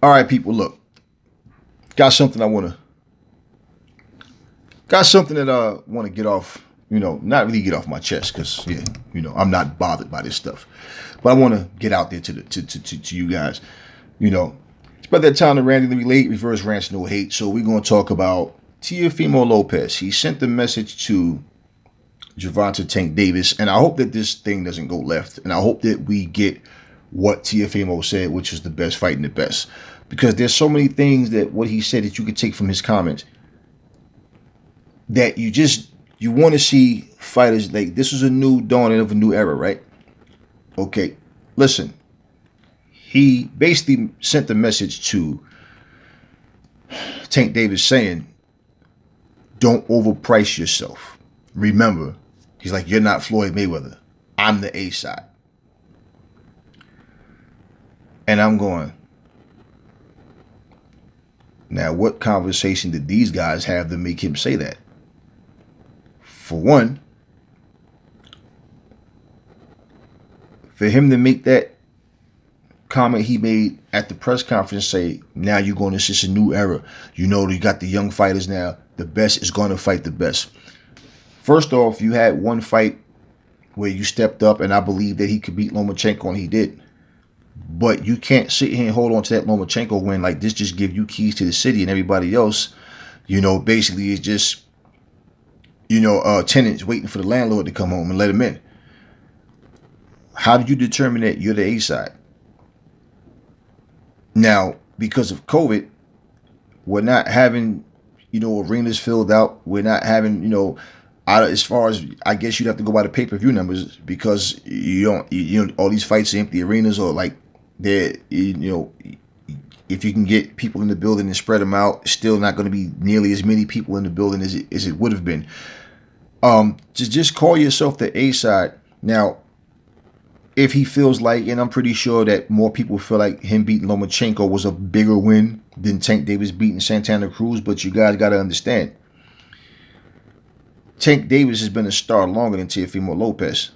All right, people, look. Got something I want to got something that I want to get off, not really get off my chest cuz yeah, I'm not bothered by this stuff. But I want to get out there to you guys. It's about that time to randomly relate, reverse rants, no hate. So we're going to talk about Teofimo Lopez. He sent the message to Gervanta Tank Davis, and I hope that this thing doesn't go left, and I hope that we get what Teofimo said, which is the best fighting the best, because there's so many things that what he said that you could take from his comments that you want to see fighters like this is a new dawning of a new era, right? Okay, listen. He basically sent the message to Tank Davis saying, "Don't overprice yourself. Remember." He's like, "You're not Floyd Mayweather. I'm the A side." And I'm going, now what conversation did these guys have to make him say that? For one, for him to make that comment he made at the press conference, say, now you're going to see a new era. You got the young fighters now. The best is going to fight the best. First off, you had one fight where you stepped up, and I believe that he could beat Lomachenko, and he did. But you can't sit here and hold on to that Lomachenko win like this. Just give you keys to the city, and everybody else, basically is just, tenants waiting for the landlord to come home and let them in. How do you determine that you're the A side? Now, because of COVID, we're not having, arenas filled out. We're not having, as far as I guess you'd have to go by the pay-per-view numbers because all these fights are empty arenas or like they're, if you can get people in the building and spread them out, it's still not going to be nearly as many people in the building as it would have been. Just call yourself the A side. Now, if he feels like, and I'm pretty sure that more people feel like him beating Lomachenko was a bigger win than Tank Davis beating Santana Cruz, but you guys got to understand, Tank Davis has been a star longer than Teofimo Lopez.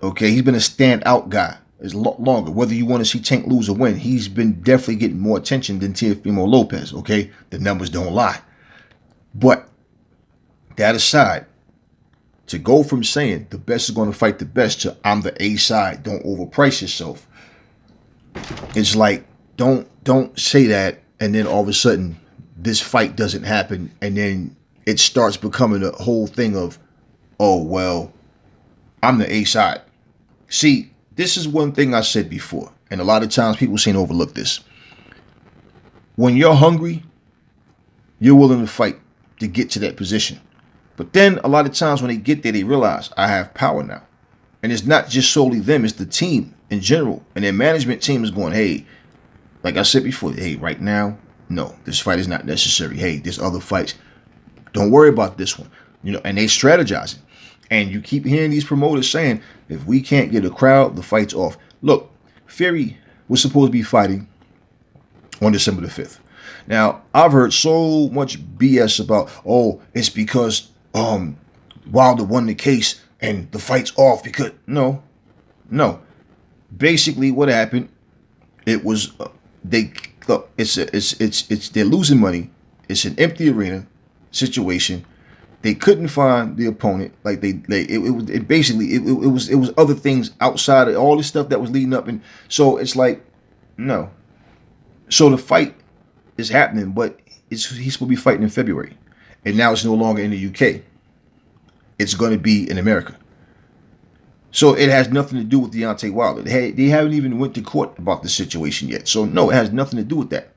Okay, he's been a standout guy as longer. Whether you want to see Tank lose or win, he's been definitely getting more attention than Teofimo Lopez. Okay, the numbers don't lie. But that aside, to go from saying the best is going to fight the best to I'm the A side, don't overprice yourself. It's like don't say that, and then all of a sudden this fight doesn't happen, and then it starts becoming a whole thing of, oh well, I'm the A side. See, this is one thing I said before, and a lot of times people seem to overlook this. When you're hungry, you're willing to fight to get to that position. But then a lot of times when they get there, they realize I have power now. And it's not just solely them, it's the team in general. And their management team is going, hey, like I said before, hey, right now, no, this fight is not necessary. Hey, there's other fights. Don't worry about this one. And they strategizing. And you keep hearing these promoters saying, if we can't get a crowd, the fight's off. Look, Fury was supposed to be fighting on December the 5th. Now, I've heard so much BS about, oh, it's because Wilder won the case and the fight's off because no. Basically, what happened? It was they're losing money. It's an empty arena situation. They couldn't find the opponent. Like it was other things outside of all the stuff that was leading up, and so it's like no. So the fight is happening, but he's supposed to be fighting in February, and now it's no longer in the UK. It's going to be in America. So it has nothing to do with Deontay Wilder. They haven't even went to court about the situation yet. So no, it has nothing to do with that.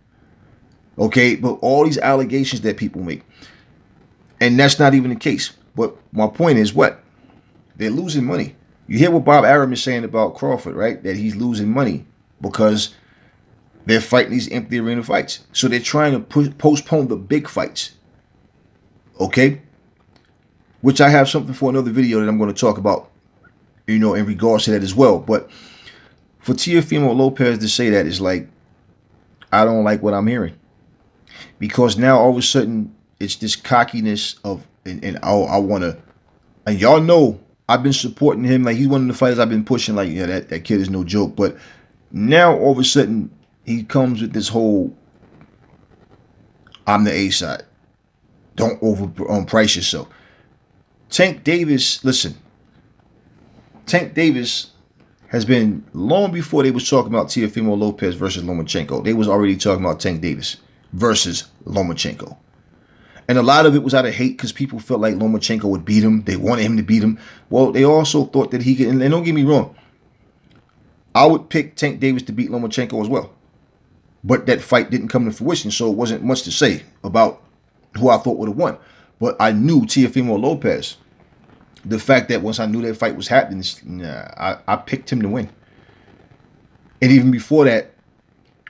Okay, but all these allegations that people make, and that's not even the case. But my point is what? They're losing money. You hear what Bob Arum is saying about Crawford, right? That he's losing money because they're fighting these empty arena fights. So they're trying to postpone the big fights. Okay? Which I have something for another video that I'm going to talk about, in regards to that as well. But for Teofimo Lopez to say that is like, I don't like what I'm hearing. Because now all of a sudden, it's this cockiness of, and I want to, and y'all know I've been supporting him. Like, he's one of the fighters I've been pushing, like, yeah, that kid is no joke. But now all of a sudden, he comes with this whole, I'm the A side. Don't overprice yourself. Tank Davis, listen, Tank Davis has been long before they was talking about Teofimo Lopez versus Lomachenko. They was already talking about Tank Davis versus Lomachenko. And a lot of it was out of hate because people felt like Lomachenko would beat him. They wanted him to beat him. Well, they also thought that he could, and don't get me wrong, I would pick Tank Davis to beat Lomachenko as well. But that fight didn't come to fruition, so it wasn't much to say about who I thought would have won. But I knew Teofimo Lopez. The fact that once I knew that fight was happening, I picked him to win. And even before that,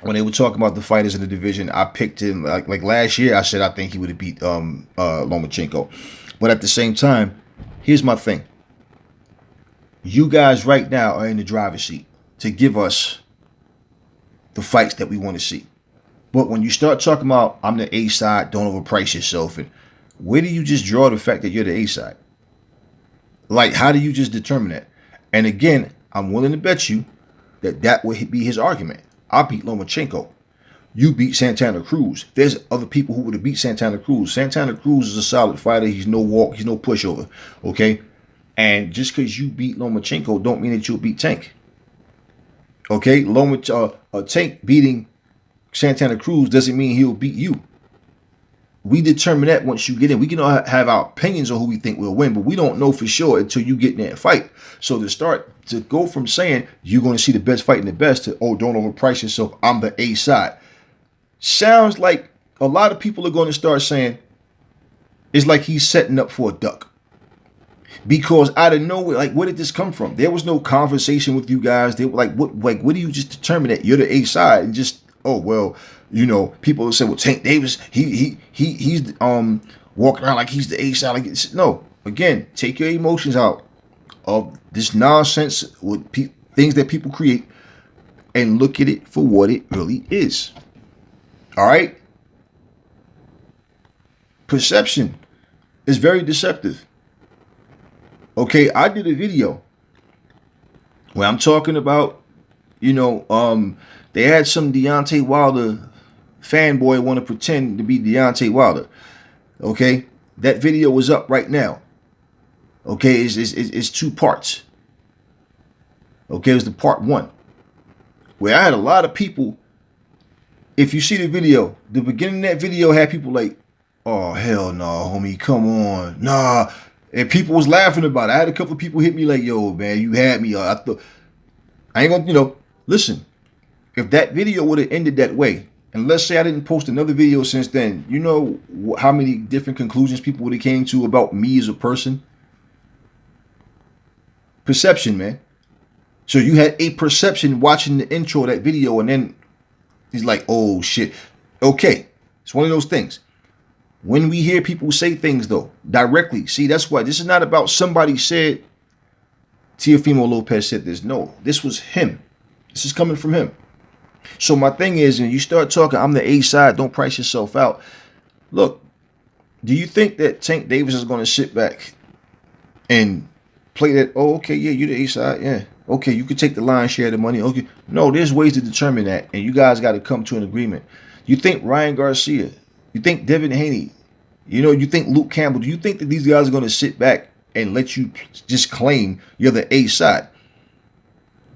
when they were talking about the fighters in the division, I picked him. Like last year, I said I think he would have beat Lomachenko. But at the same time, here's my thing. You guys right now are in the driver's seat to give us the fights that we want to see. But when you start talking about I'm the A side, don't overprice yourself, and where do you just draw the fact that you're the A side? Like, how do you just determine that? And again, I'm willing to bet you that would be his argument. I beat Lomachenko. You beat Santana Cruz. There's other people who would have beat Santana Cruz. Santana Cruz is a solid fighter. He's no walk. He's no pushover. Okay? And just because you beat Lomachenko don't mean that you'll beat Tank. Okay? Tank beating Santana Cruz doesn't mean he'll beat you. We determine that once you get in. We can all have our opinions on who we think will win, but we don't know for sure until you get in that fight. So to go from saying you're going to see the best fight in the best to, oh, don't overprice yourself, I'm the A side, sounds like a lot of people are going to start saying it's like he's setting up for a duck. Because out of nowhere, like, where did this come from? There was no conversation with you guys. They were like, what do you just determine that you're the A side and just, oh, well, you know, people will say, well, Tank Davis, he's walking around like he's the A side. Like, no, again, take your emotions out of this nonsense with things that people create and look at it for what it really is. All right? Perception is very deceptive. Okay, I did a video where I'm talking about, you know, they had some Deontay Wilder fanboy want to pretend to be Deontay Wilder. Okay, that video is up right now. Okay, it's 2 parts. Okay, it was the part 1 where I had a lot of people. If you see the video, the beginning of that video had people like, oh, hell no, homie, come on, nah. And people was laughing about it. I had a couple of people hit me like, yo, man, you had me. I thought, I ain't gonna, you know, listen. If that video would have ended that way, and let's say I didn't post another video since then, you know how many different conclusions people would have came to about me as a person? Perception, man. So you had a perception watching the intro of that video, and then he's like, oh, shit. Okay, it's one of those things. When we hear people say things, though, directly, see, that's why this is not about somebody said Teofimo Lopez said this. No, this was him. This is coming from him. So my thing is, when you start talking, I'm the A side, don't price yourself out. Look, do you think that Tank Davis is going to sit back and play that, oh, okay, yeah, you're the A side, yeah. Okay, you could take the lion's share of the money. Okay. No, there's ways to determine that, and you guys got to come to an agreement. You think Ryan Garcia, you think Devin Haney, you know, you think Luke Campbell, do you think that these guys are going to sit back and let you just claim you're the A side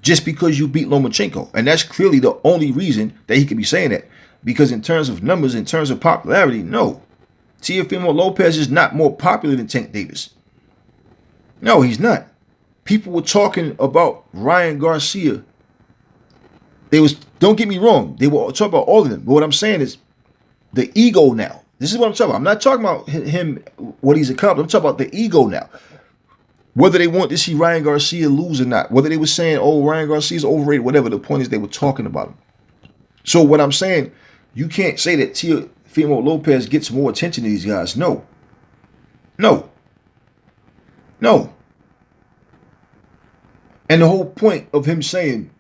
just because you beat Lomachenko? And that's clearly the only reason that he could be saying that. Because in terms of numbers, in terms of popularity, no. Teofimo Lopez is not more popular than Tank Davis. No, he's not. People were talking about Ryan Garcia. Don't get me wrong, they were talking about all of them. But what I'm saying is the ego now. This is what I'm talking about. I'm not talking about him, what he's accomplished. I'm talking about the ego now. Whether they want to see Ryan Garcia lose or not. Whether they were saying, oh, Ryan Garcia's overrated, whatever. The point is they were talking about him. So what I'm saying, you can't say that Teofimo Lopez gets more attention than these guys. No. No. No. And the whole point of him saying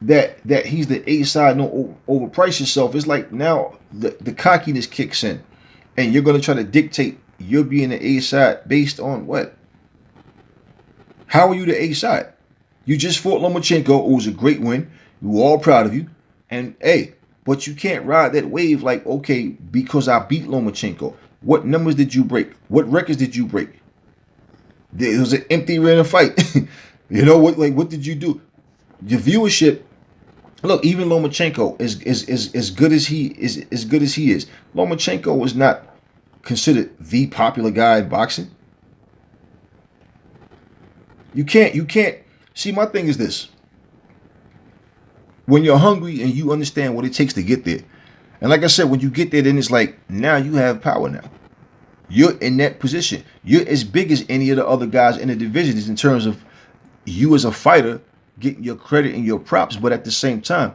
that he's the A side, don't overprice yourself, is like now the cockiness kicks in. And you're going to try to dictate you're being the A side based on what? How are you the A side? You just fought Lomachenko. It was a great win. We were all proud of you. And hey, but you can't ride that wave like, okay, because I beat Lomachenko. What numbers did you break? What records did you break? It was an empty arena fight. You know what? Like, what did you do? Your viewership. Look, even Lomachenko is as good as he is as good as he is. Lomachenko was not considered the popular guy in boxing. You can't see. My thing is this: when you're hungry and you understand what it takes to get there, and like I said, when you get there, then it's like now you have power. Now you're in that position. You're as big as any of the other guys in the division in terms of you as a fighter getting your credit and your props. But at the same time,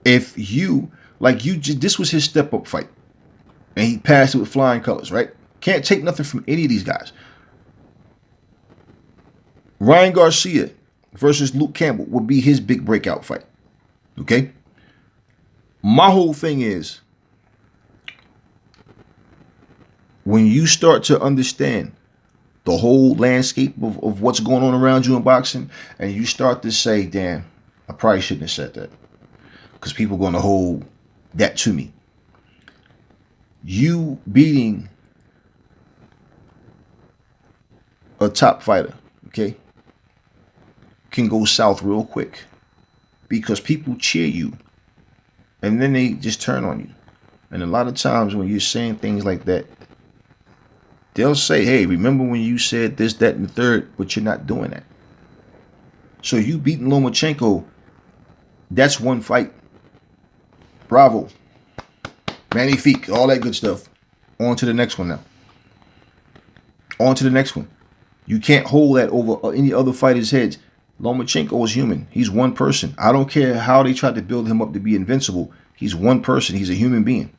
if you like you just this was his step up fight, and he passed it with flying colors, right? Can't take nothing from any of these guys. Ryan Garcia versus Luke Campbell would be his big breakout fight. Okay? My whole thing is when you start to understand the whole landscape of what's going on around you in boxing, and you start to say, damn, I probably shouldn't have said that. Because people are going to hold that to me. You beating a top fighter, okay, can go south real quick because people cheer you and then they just turn on you. And a lot of times when you're saying things like that, they'll say, hey, remember when you said this, that, and the third, but you're not doing that. So you beating Lomachenko, that's one fight. Bravo. Magnifique, all that good stuff. On to the next one now. On to the next one. You can't hold that over any other fighter's heads. Lomachenko is human. He's one person. I don't care how they tried to build him up to be invincible. He's one person. He's a human being.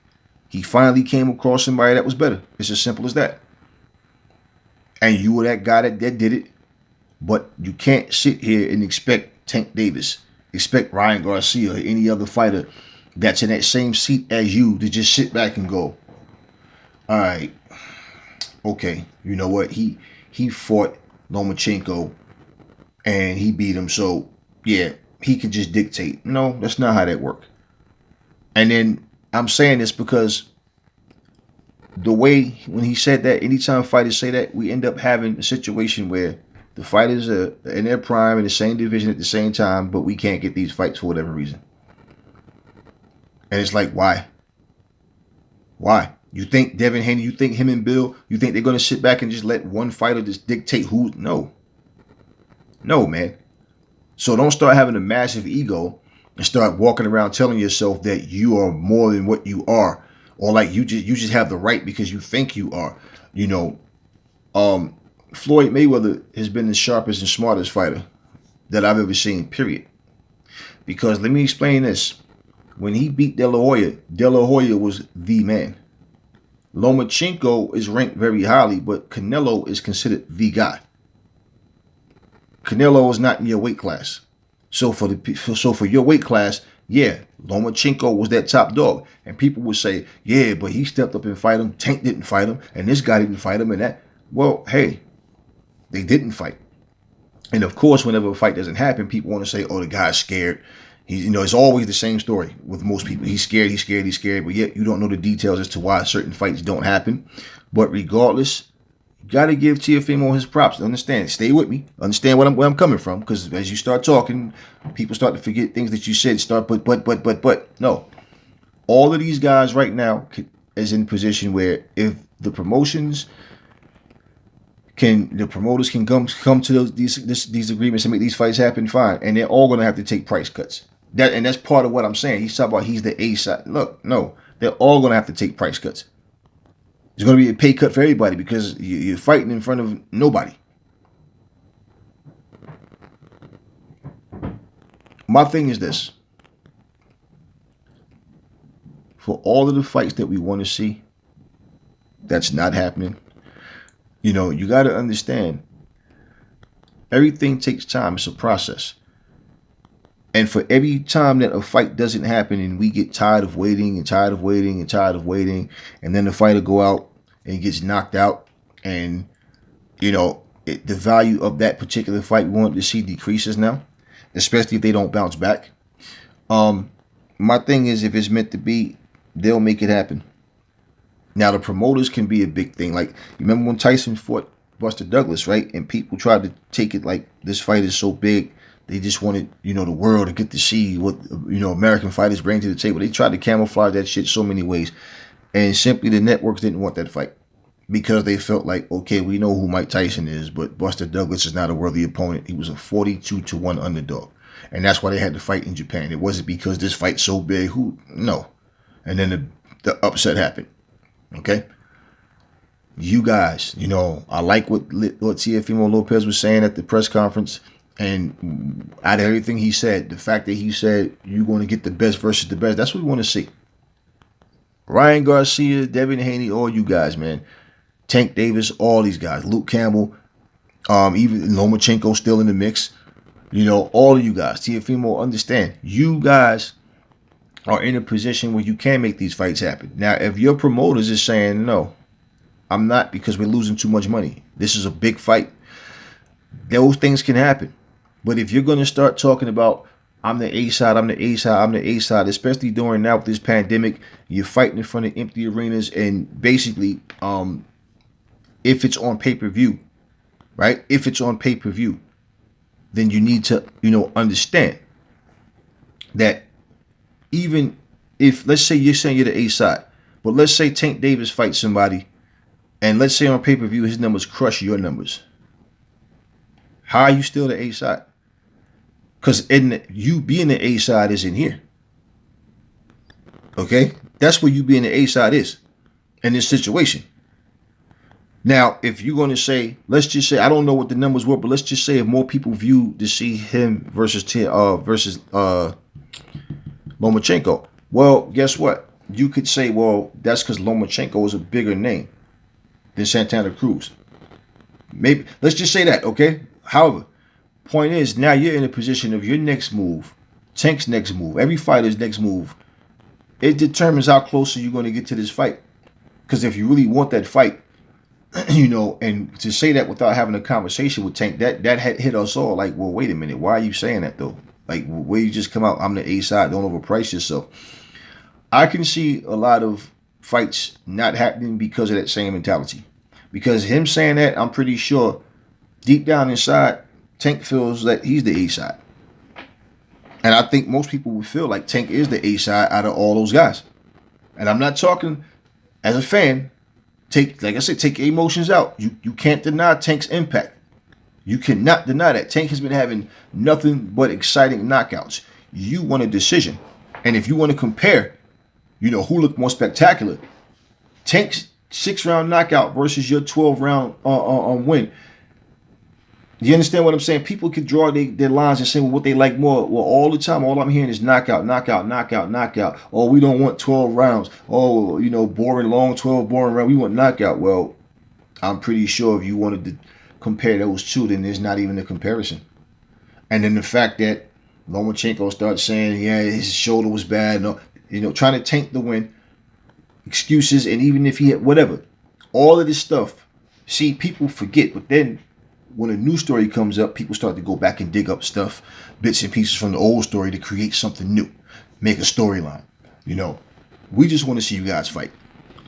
He finally came across somebody that was better. It's as simple as that. And you were that guy that did it. But you can't sit here and expect Tank Davis, expect Ryan Garcia or any other fighter that's in that same seat as you to just sit back and go, all right, okay, you know what? He fought Lomachenko and he beat him, so yeah, he can just dictate. No, that's not how that works. And then I'm saying this because the way when he said that, anytime fighters say that, we end up having a situation where the fighters are in their prime in the same division at the same time, but we can't get these fights for whatever reason. And it's like, why? Why? You think Devin Haney, you think him and Bill, you think they're going to sit back and just let one fighter just dictate who? No. No, man. So don't start having a massive ego and start walking around telling yourself that you are more than what you are. Or like you just have the right because you think you are. You know, Floyd Mayweather has been the sharpest and smartest fighter that I've ever seen, period. Because let me explain this. When he beat De La Hoya was the man. Lomachenko is ranked very highly, but Canelo is considered the guy. Canelo is not in your weight class. So for your weight class, yeah, Lomachenko was that top dog. And people would say, yeah, but he stepped up and fight him. Tank didn't fight him. And this guy didn't fight him and that. Well, hey, they didn't fight. And of course, whenever a fight doesn't happen, people want to say, oh, the guy's scared. It's always the same story with most people. He's scared. But yet you don't know the details as to why certain fights don't happen. But regardless, you got to give Teofimo his props. Understand. Stay with me. Understand where I'm coming from. Because as you start talking, people start to forget things that you said. But. No. All of these guys right now is in position where if the promoters can come to these agreements and make these fights happen, fine. And they're all going to have to take price cuts. That's part of what I'm saying. He's talking about he's the A side. Look, no, they're all going to have to take price cuts. There's going to be a pay cut for everybody because you're fighting in front of nobody. My thing is this. For all of the fights that we want to see, that's not happening. You know, you got to understand, everything takes time. It's a process. And for every time that a fight doesn't happen and we get tired of waiting and tired of waiting and tired of waiting, and then the fighter go out and he gets knocked out, and, you know, the value of that particular fight we wanted to see decreases now, especially if they don't bounce back. my thing is, if it's meant to be, they'll make it happen. Now the promoters can be a big thing. Like, you remember when Tyson fought Buster Douglas, right? And people tried to take it like this fight is so big, they just wanted, the world to get to see what, American fighters bring to the table. They tried to camouflage that shit so many ways, and simply the networks didn't want that fight because they felt like, okay, we know who Mike Tyson is, but Buster Douglas is not a worthy opponent. He was a 42-1 underdog, and that's why they had to fight in Japan. It wasn't because this fight's so big. No, and then the upset happened. Okay, you guys, I like what Teofimo Lopez was saying at the press conference, and out of everything he said, the fact that he said you're going to get the best versus the best, that's what we want to see. Ryan Garcia, Devin Haney, all you guys, man. Tank Davis, all these guys. Luke Campbell, even Lomachenko still in the mix. All of you guys. Teofimo, understand. You guys are in a position where you can make these fights happen. Now, if your promoters is saying, no, I'm not because we're losing too much money, this is a big fight, those things can happen. But if you're going to start talking about, I'm the A side, I'm the A side, I'm the A side, especially during now with this pandemic, you're fighting in front of empty arenas, and basically, if it's on pay-per-view, right? If it's on pay-per-view, then you need to, understand that even if, let's say you're saying you're the A side, but let's say Tank Davis fights somebody, and let's say on pay-per-view his numbers crush your numbers. How are you still the A side? Because you being the A side is in here. Okay? That's where you being the A side is in this situation. Now, if you're going to say, let's just say, I don't know what the numbers were, but let's just say if more people view to see him versus Lomachenko, well, guess what? You could say, well, that's because Lomachenko is a bigger name than Santana Cruz. Maybe, let's just say that, okay? However, point is, now you're in a position of your next move, Tank's next move, every fighter's next move. It determines how close you're going to get to this fight. Because if you really want that fight, and to say that without having a conversation with Tank, that hit us all like, well, wait a minute, why are you saying that though? Like, where you just come out, I'm the A side, don't overprice yourself. I can see a lot of fights not happening because of that same mentality. Because him saying that, I'm pretty sure deep down inside, Tank feels that he's the A side. And I think most people would feel like Tank is the A side out of all those guys. And I'm not talking as a fan. Like I said, take your emotions out. You can't deny Tank's impact. You cannot deny that. Tank has been having nothing but exciting knockouts. You want a decision. And if you want to compare, who looked more spectacular, Tank's 6-round knockout versus your 12-round win. You understand what I'm saying? People could draw their lines and say what they like more. Well, all the time, all I'm hearing is knockout, knockout, knockout, knockout. Oh, we don't want 12 rounds. Oh, boring, long 12, boring round. We want knockout. Well, I'm pretty sure if you wanted to compare those two, then there's not even a comparison. And then the fact that Lomachenko starts saying, yeah, his shoulder was bad, trying to tank the win, excuses, and even if he had whatever, all of this stuff. See, people forget, but then when a new story comes up, people start to go back and dig up stuff, bits and pieces from the old story to create something new, make a storyline. We just want to see you guys fight.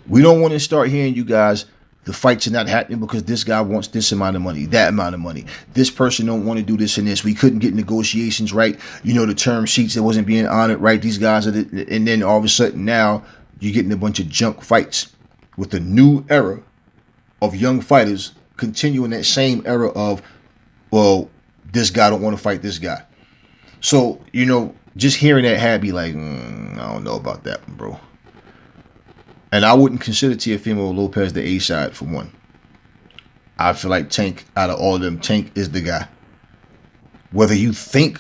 We don't want to start hearing you guys, the fights are not happening because this guy wants this amount of money, that amount of money. This person don't want to do this and this. We couldn't get negotiations right. The term sheets that wasn't being honored right. These guys are, and then all of a sudden now you're getting a bunch of junk fights with a new era of young fighters continuing that same era of, well, this guy don't want to fight this guy. So, just hearing that had me like, I don't know about that one, bro. And I wouldn't consider Teofimo Lopez the A side for one. I feel like Tank, out of all of them, Tank is the guy. Whether you think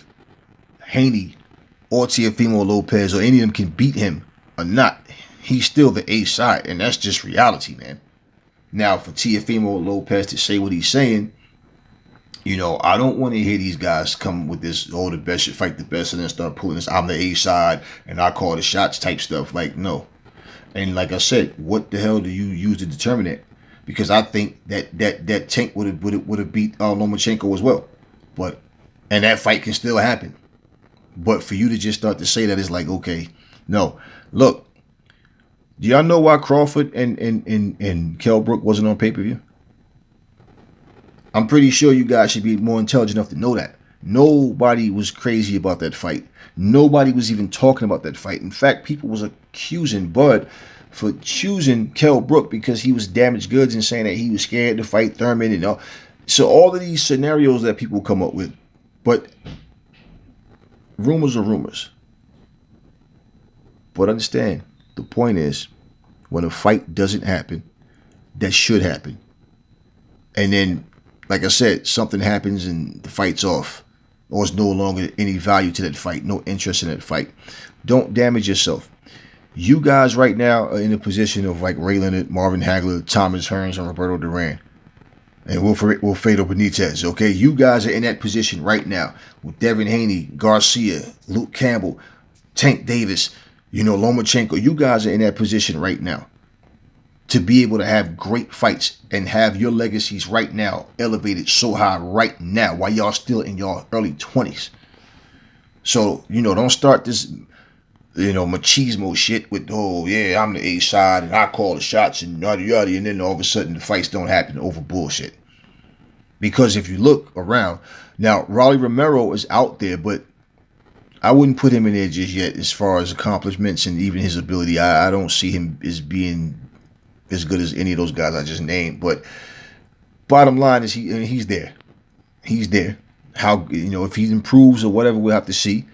Haney or Teofimo Lopez or any of them can beat him or not, he's still the A side, and that's just reality, man. Now, for Teofimo Lopez to say what he's saying, I don't want to hear these guys come with this, oh, the best should fight the best, and then start pulling this, I'm the A side, and I call the shots type stuff. Like, no. And like I said, what the hell do you use to determine that? Because I think that Tank would have beat Lomachenko as well. And that fight can still happen. But for you to just start to say that, it's like, okay, No. Look, do y'all know why Crawford and Kell Brook wasn't on pay-per-view? I'm pretty sure you guys should be more intelligent enough to know that. Nobody was crazy about that fight. Nobody was even talking about that fight. In fact, people was accusing Bud for choosing Kell Brook because he was damaged goods and saying that he was scared to fight Thurman and all. So all of these scenarios that people come up with. But rumors are rumors. But understand, the point is, when a fight doesn't happen, that should happen. And then, like I said, something happens and the fight's off. Or it's no longer any value to that fight, no interest in that fight. Don't damage yourself. You guys right now are in a position of like Ray Leonard, Marvin Hagler, Thomas Hearns, and Roberto Duran. And Wilfredo Benitez, okay? You guys are in that position right now with Devin Haney, Garcia, Luke Campbell, Tank Davis, Lomachenko. You guys are in that position right now to be able to have great fights and have your legacies right now elevated so high right now while y'all still in your early 20s. So, don't start this, machismo shit with, oh, yeah, I'm the A side and I call the shots and yada yada, and then all of a sudden the fights don't happen over bullshit. Because if you look around, now, Rolly Romero is out there, but I wouldn't put him in there just yet as far as accomplishments and even his ability. I don't see him as being as good as any of those guys I just named. But bottom line is he's there. He's there. How, if he improves or whatever, we'll have to see.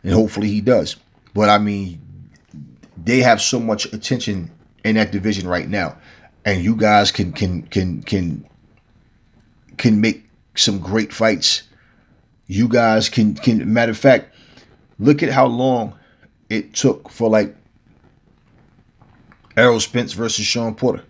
And hopefully he does. But I mean, they have so much attention in that division right now. And you guys can make some great fights. You guys can matter of fact, look at how long it took for like Errol Spence versus Sean Porter.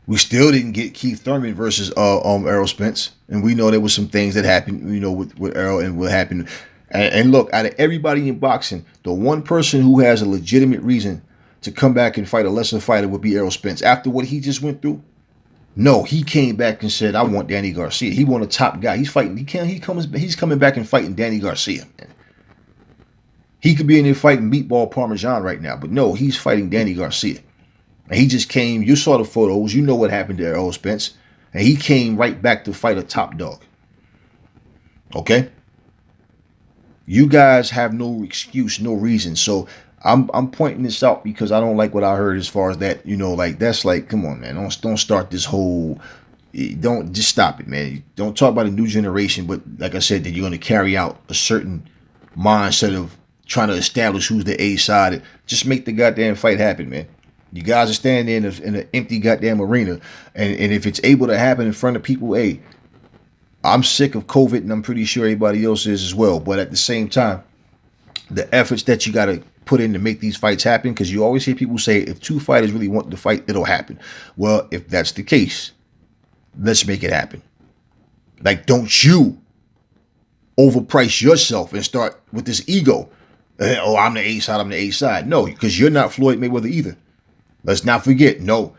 We still didn't get Keith Thurman versus Errol Spence, and we know there was some things that happened, with Errol and what happened. And look, out of everybody in boxing, the one person who has a legitimate reason to come back and fight a lesser fighter would be Errol Spence. After what he just went through, no, he came back and said, "I want Danny Garcia." He want a top guy. He's fighting. He's coming back and fighting Danny Garcia. Man. He could be in there fighting Meatball Parmesan right now, but no, he's fighting Danny Garcia. And he just came. You saw the photos. You know what happened to Errol Spence, and he came right back to fight a top dog. Okay. You guys have no excuse, no reason. So I'm pointing this out because I don't like what I heard as far as that. That's like, come on, man. Don't start this whole. Don't just stop it, man. Don't talk about a new generation, but like I said, that you're going to carry out a certain mindset of trying to establish who's the A side. Just make the goddamn fight happen, man. You guys are standing in an empty goddamn arena, and if it's able to happen in front of people, hey, I'm sick of COVID, and I'm pretty sure everybody else is as well. But at the same time, the efforts that you got to put in to make these fights happen, because you always hear people say, if two fighters really want to fight, it'll happen. Well, if that's the case, let's make it happen. Like, don't you overprice yourself and start with this ego. Oh, I'm the A side, I'm the A side. No, because you're not Floyd Mayweather either. Let's not forget, no,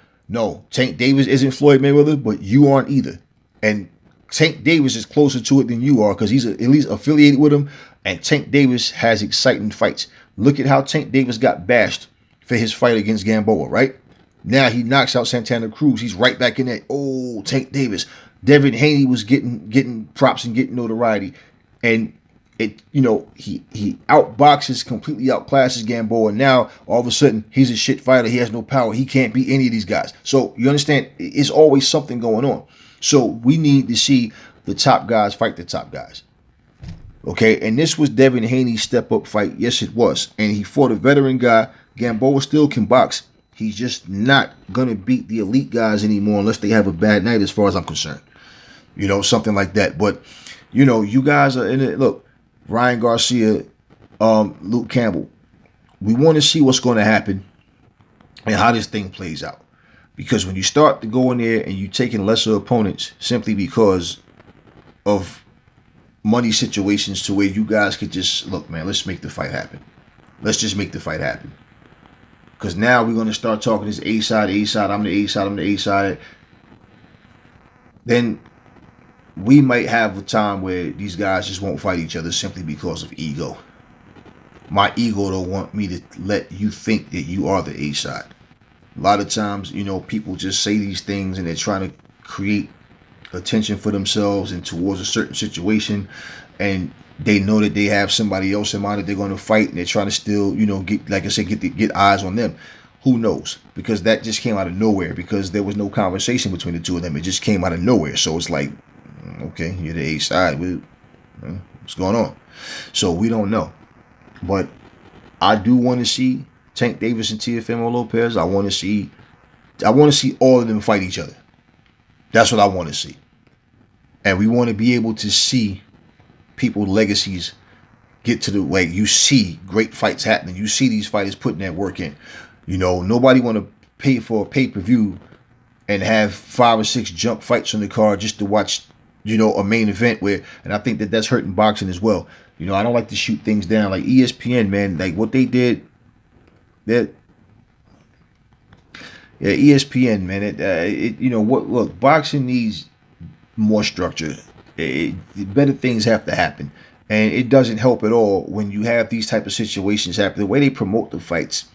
Tank Davis isn't Floyd Mayweather, but you aren't either. And Tank Davis is closer to it than you are because he's at least affiliated with him. And Tank Davis has exciting fights. Look at how Tank Davis got bashed for his fight against Gamboa, right? Now he knocks out Santana Cruz. He's right back in that. Oh, Tank Davis. Devin Haney was getting props and getting notoriety. And he outboxes, completely outclasses Gamboa. Now, all of a sudden, he's a shit fighter. He has no power. He can't beat any of these guys. So, you understand? It's always something going on. So, we need to see the top guys fight the top guys. Okay? And this was Devin Haney's step-up fight. Yes, it was. And he fought a veteran guy. Gamboa still can box. He's just not going to beat the elite guys anymore unless they have a bad night as far as I'm concerned. Something like that. But, you guys are in it. Look. Ryan Garcia, Luke Campbell. We want to see what's going to happen and how this thing plays out. Because when you start to go in there and you're taking lesser opponents simply because of money situations to where you guys could just, look, man, let's make the fight happen. Let's just make the fight happen. Because now we're going to start talking this A side, I'm the A side, I'm the A side. Then we might have a time where these guys just won't fight each other simply because of ego. My ego don't want me to let you think that you are the A side. A lot of times, people just say these things and they're trying to create attention for themselves and towards a certain situation, and they know that they have somebody else in mind that they're going to fight, and they're trying to still, get, like I said, get eyes on them. Who knows? Because that just came out of nowhere, because there was no conversation between the two of them. It just came out of nowhere. So it's like, okay, you're the A side. What's going on? So we don't know. But I do want to see Tank Davis and Teofimo Lopez. I want to see all of them fight each other. That's what I want to see. And we want to be able to see people's legacies get to the way you see great fights happening. You see these fighters putting that work in. Nobody want to pay for a pay-per-view and have 5 or 6 jump fights on the card just to watch, a main event where, and I think that that's hurting boxing as well. I don't like to shoot things down. Like ESPN, man, like what they did, that, yeah, ESPN, man, look, boxing needs more structure. Better things have to happen. And it doesn't help at all when you have these type of situations happen. The way they promote the fights,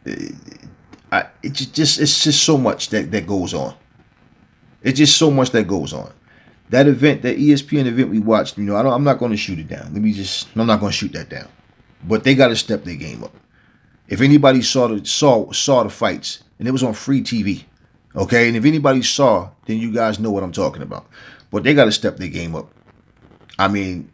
it's just so much that goes on. It's just so much that goes on. That event, that ESPN event we watched, I'm not going to shoot it down. I'm not going to shoot that down. But they got to step their game up. If anybody saw the fights, and it was on free TV, okay, and if anybody saw, then you guys know what I'm talking about. But they got to step their game up. I mean,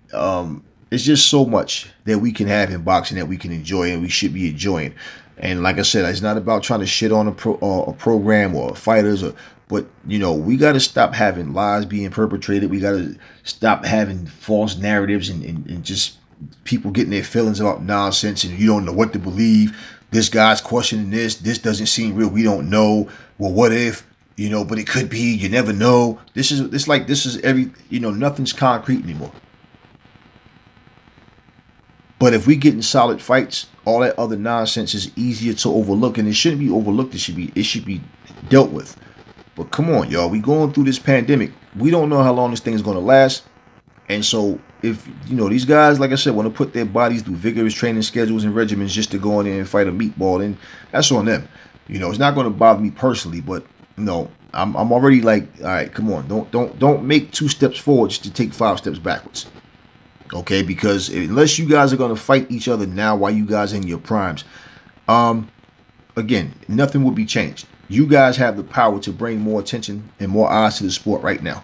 it's just so much that we can have in boxing that we can enjoy and we should be enjoying. And like I said, it's not about trying to shit on a program or fighters, but we got to stop having lies being perpetrated. We got to stop having false narratives and just people getting their feelings about nonsense, and you don't know what to believe. This guy's questioning this. This doesn't seem real. We don't know. Well, what if? But it could be. You never know. This is every. Nothing's concrete anymore. But if we get in solid fights, all that other nonsense is easier to overlook, and it shouldn't be overlooked. It should be dealt with. But come on, y'all. We going through this pandemic. We don't know how long this thing is going to last. And so if, these guys, like I said, want to put their bodies through vigorous training schedules and regimens just to go in there and fight a meatball, then that's on them. It's not going to bother me personally, but, I'm already like, all right, come on. Don't make 2 steps forward just to take 5 steps backwards. Okay, because unless you guys are going to fight each other now while you guys are in your primes, again, nothing will be changed. You guys have the power to bring more attention and more eyes to the sport right now.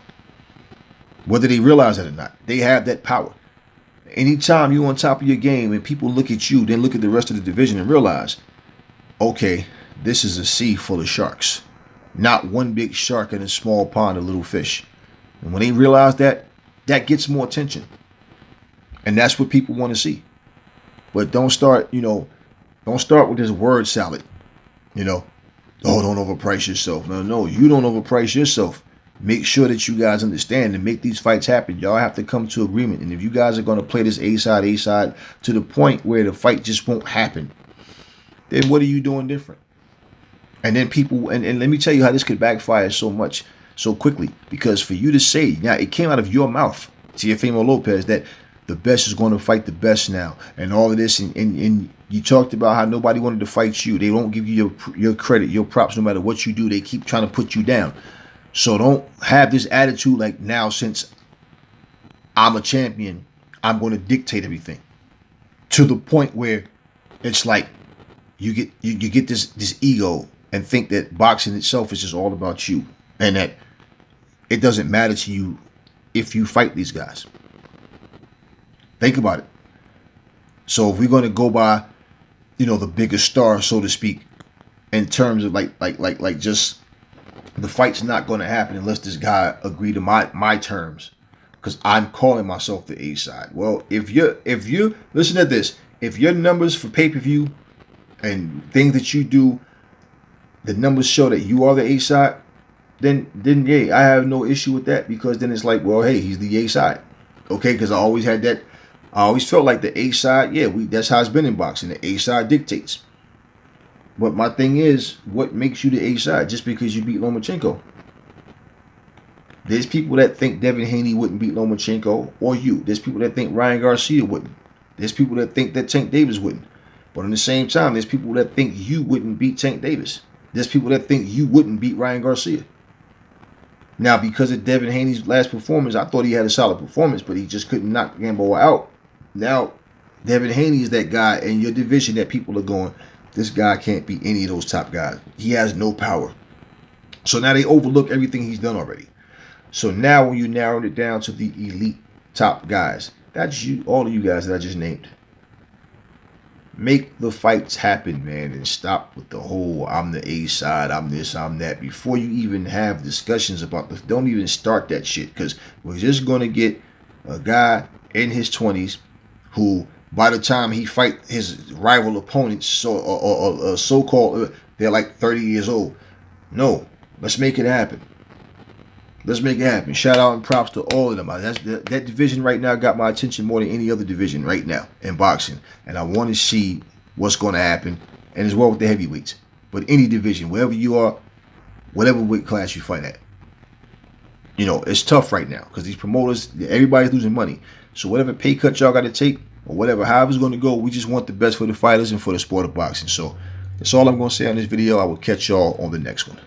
Whether they realize it or not, they have that power. Anytime you're on top of your game and people look at you, then look at the rest of the division and realize, okay, this is a sea full of sharks. Not one big shark in a small pond of little fish. And when they realize that, that gets more attention. And that's what people want to see. But don't start with this word salad. Oh, don't overprice yourself. No, you don't overprice yourself. Make sure that you guys understand and make these fights happen. Y'all have to come to agreement. And if you guys are going to play this A side to the point where the fight just won't happen, then what are you doing different? And then people, and let me tell you how this could backfire so quickly. Because for you to say, now it came out of your mouth, Teofimo Lopez, that the best is going to fight the best now, and all of this, and you talked about how nobody wanted to fight you. They don't give you your credit, your props, no matter what you do. They keep trying to put you down. So don't have this attitude like, now since I'm a champion, I'm going to dictate everything. To the point where it's like you get this ego and think that boxing itself is just all about you, and that it doesn't matter to you if you fight these guys. Think about it. So if we're going to go by, the biggest star, so to speak, in terms of like just the fight's not going to happen unless this guy agree to my terms, because I'm calling myself the A side. Well, if you listen to this, if your numbers for pay-per-view and things that you do, the numbers show that you are the A side, then yeah, I have no issue with that, because then it's like, well, hey, he's the A side. Okay, because I always had that. I always felt like the A side, that's how it's been in boxing. The A side dictates. But my thing is, what makes you the A side? Just because you beat Lomachenko? There's people that think Devin Haney wouldn't beat Lomachenko, or you. There's people that think Ryan Garcia wouldn't. There's people that think that Tank Davis wouldn't. But at the same time, there's people that think you wouldn't beat Tank Davis. There's people that think you wouldn't beat Ryan Garcia. Now, because of Devin Haney's last performance, I thought he had a solid performance, but he just couldn't knock Gamboa out. Now, Devin Haney is that guy in your division that people are going, this guy can't beat any of those top guys. He has no power. So now they overlook everything he's done already. So now when you narrowed it down to the elite top guys, that's you, all of you guys that I just named. Make the fights happen, man, and stop with the whole I'm the A side, I'm this, I'm that. Before you even have discussions about this, don't even start that shit, because we're just going to get a guy in his 20s who, by the time he fight his rival opponents, so-called, they're like 30 years old. No, let's make it happen. Let's make it happen. Shout out and props to all of them. That division right now got my attention more than any other division right now in boxing. And I want to see what's going to happen. And as well with the heavyweights. But any division, wherever you are, whatever weight class you fight at. You know, it's tough right now because these promoters, everybody's losing money. So whatever pay cut y'all got to take or whatever, however it's going to go, we just want the best for the fighters and for the sport of boxing. So that's all I'm going to say on this video. I will catch y'all on the next one.